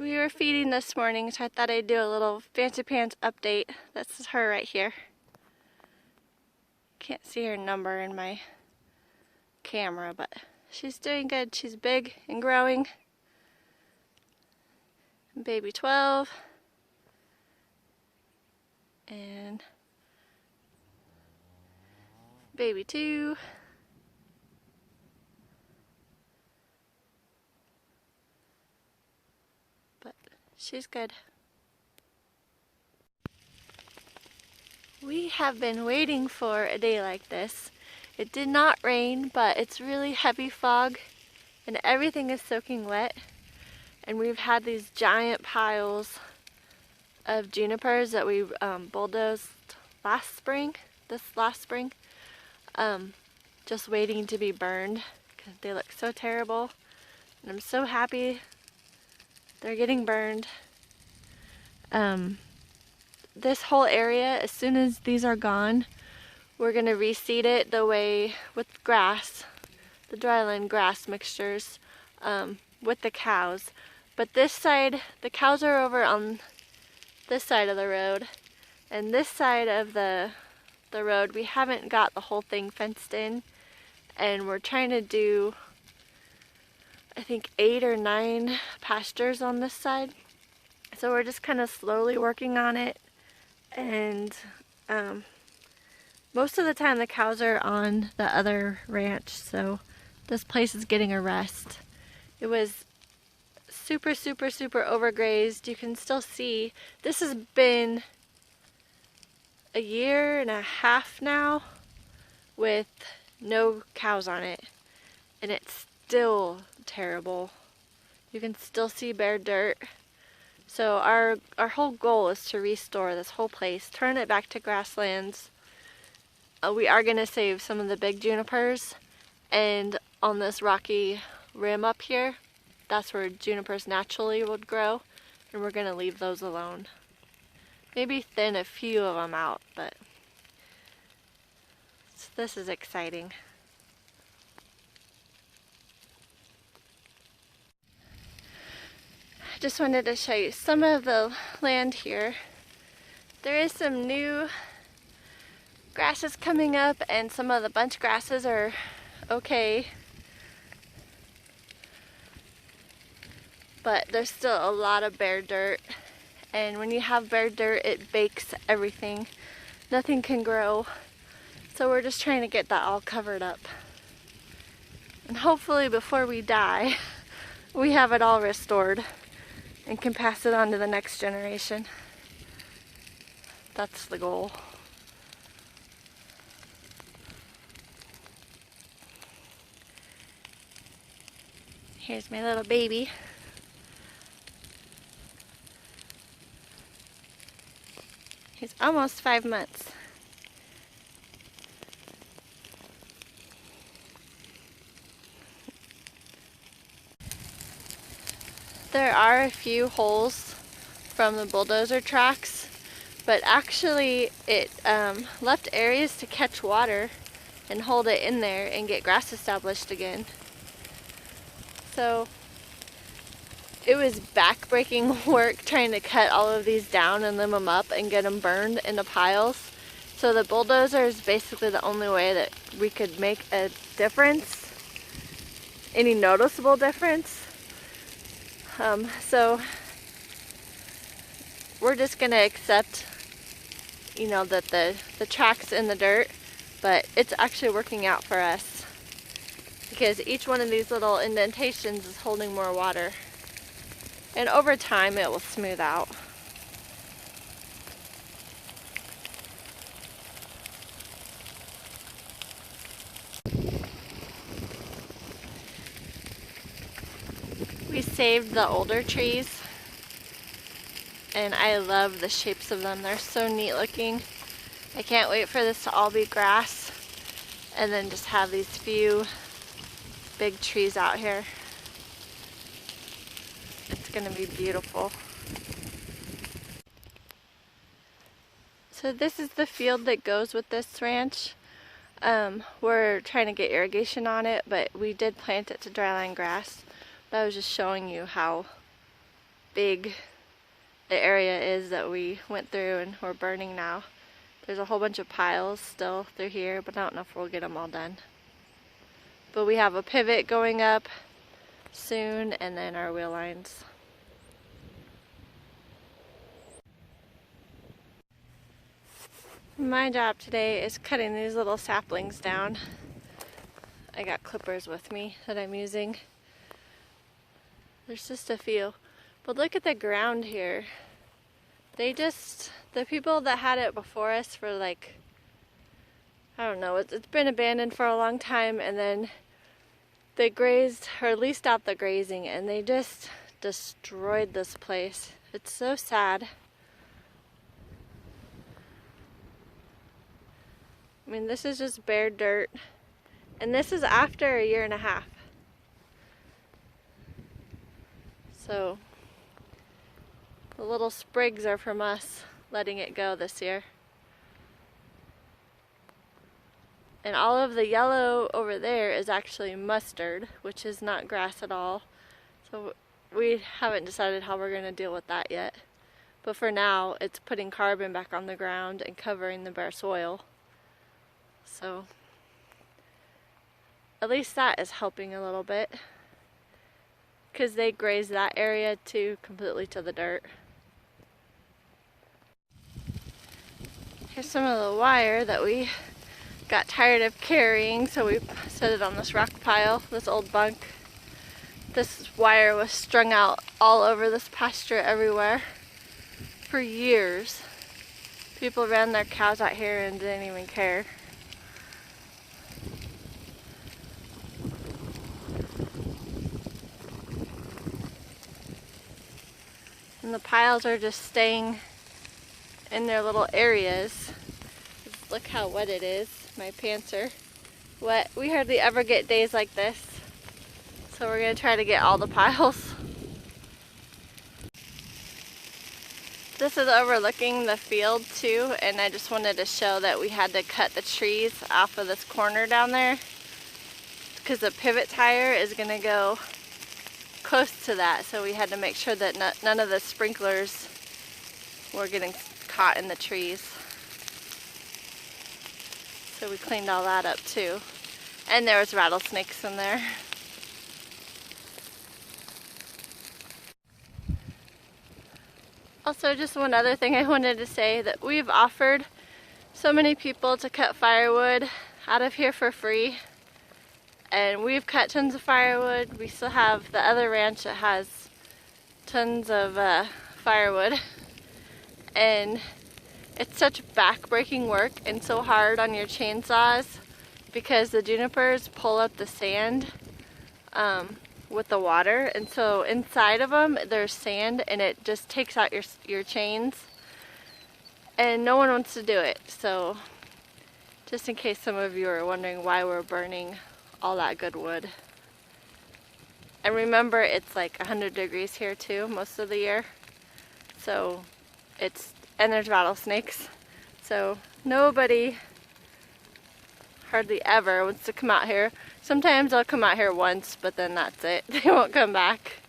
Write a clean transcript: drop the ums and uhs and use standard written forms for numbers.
We were feeding this morning, so I thought I'd do a little Fancy Pants update. That's her right here. Can't see her number in my camera, but she's doing good. She's big and growing. Baby 12. And baby 2. But she's good. We have been waiting for a day like this. It did not rain, but it's really heavy fog and everything is soaking wet. And we've had these giant piles of junipers that we bulldozed this last spring, just waiting to be burned because they look so terrible. And I'm so happy they're getting burned. This whole area, as soon as these are gone, we're gonna reseed it the way with grass, the dryland grass mixtures, with the cows. But this side, the cows are over on this side of the road, and this side of the road, we haven't got the whole thing fenced in, and we're trying to do, I think, 8 or 9 pastures on this side. So we're just kind of slowly working on it, and most of the time the cows are on the other ranch, so this place is getting a rest. It was super overgrazed. You can still see this has been a year and a half now with no cows on it, and it's still terrible. You can still see bare dirt. So our whole goal is to restore this whole place, turn it back to grasslands. We are going to save some of the big junipers, and on this rocky rim up here, that's where junipers naturally would grow, and we're going to leave those alone. Maybe thin a few of them out, but this is exciting. I just wanted to show you some of the land here. There is some new grasses coming up, and some of the bunch grasses are okay. But there's still a lot of bare dirt, and when you have bare dirt, it bakes everything. Nothing can grow. So we're just trying to get that all covered up. And hopefully before we die, we have it all restored and can pass it on to the next generation. That's the goal. Here's my little baby. He's almost 5 months. There are a few holes from the bulldozer tracks, but actually it left areas to catch water and hold it in there and get grass established again. So it was back-breaking work trying to cut all of these down and limb them up and get them burned into piles. So the bulldozer is basically the only way that we could make a difference, any noticeable difference. So we're just gonna accept, you know, that the track's in the dirt, but it's actually working out for us because each one of these little indentations is holding more water. And over time, it will smooth out. We saved the older trees, and I love the shapes of them. They're so neat looking. I can't wait for this to all be grass, and then just have these few big trees out here. It's gonna be beautiful. So this is the field that goes with this ranch. We're trying to get irrigation on it, but we did plant it to dryland grass. But I was just showing you how big the area is that we went through and we're burning now. There's a whole bunch of piles still through here, but I don't know if we'll get them all done. But we have a pivot going up soon, and then our wheel lines. My job today is cutting these little saplings down. I got clippers with me that I'm using. There's just a few. But look at the ground here. The people that had it before us for like, I don't know, it's been abandoned for a long time, and then they grazed, or leased out the grazing, and they just destroyed this place. It's so sad. I mean, this is just bare dirt, and this is after a year and a half. So the little sprigs are from us letting it go this year. And all of the yellow over there is actually mustard, which is not grass at all. So we haven't decided how we're going to deal with that yet. But for now, it's putting carbon back on the ground and covering the bare soil. So at least that is helping a little bit, because they graze that area too, completely to the dirt. Here's some of the wire that we got tired of carrying, so we set it on this rock pile, this old bunk. This wire was strung out all over this pasture everywhere for years. People ran their cows out here and didn't even care. And the piles are just staying in their little areas. Look how wet it is. My pants are wet. We hardly ever get days like this, so we're going to try to get all the piles. This is overlooking the field too, and I just wanted to show that we had to cut the trees off of this corner down there, because the pivot tire is going to go close to that, so we had to make sure that none of the sprinklers were getting caught in the trees. So we cleaned all that up too. And there was rattlesnakes in there. Also, just one other thing I wanted to say, that we've offered so many people to cut firewood out of here for free. And we've cut tons of firewood. We still have the other ranch that has tons of firewood. And it's such back-breaking work and so hard on your chainsaws, because the junipers pull up the sand with the water, and so inside of them there's sand, and it just takes out your chains, and no one wants to do it. So just in case some of you are wondering why we're burning all that good wood. And remember, it's like 100 degrees here too most of the year, so and there's rattlesnakes, so nobody hardly ever wants to come out here. Sometimes I'll come out here once, but then that's it. They won't come back.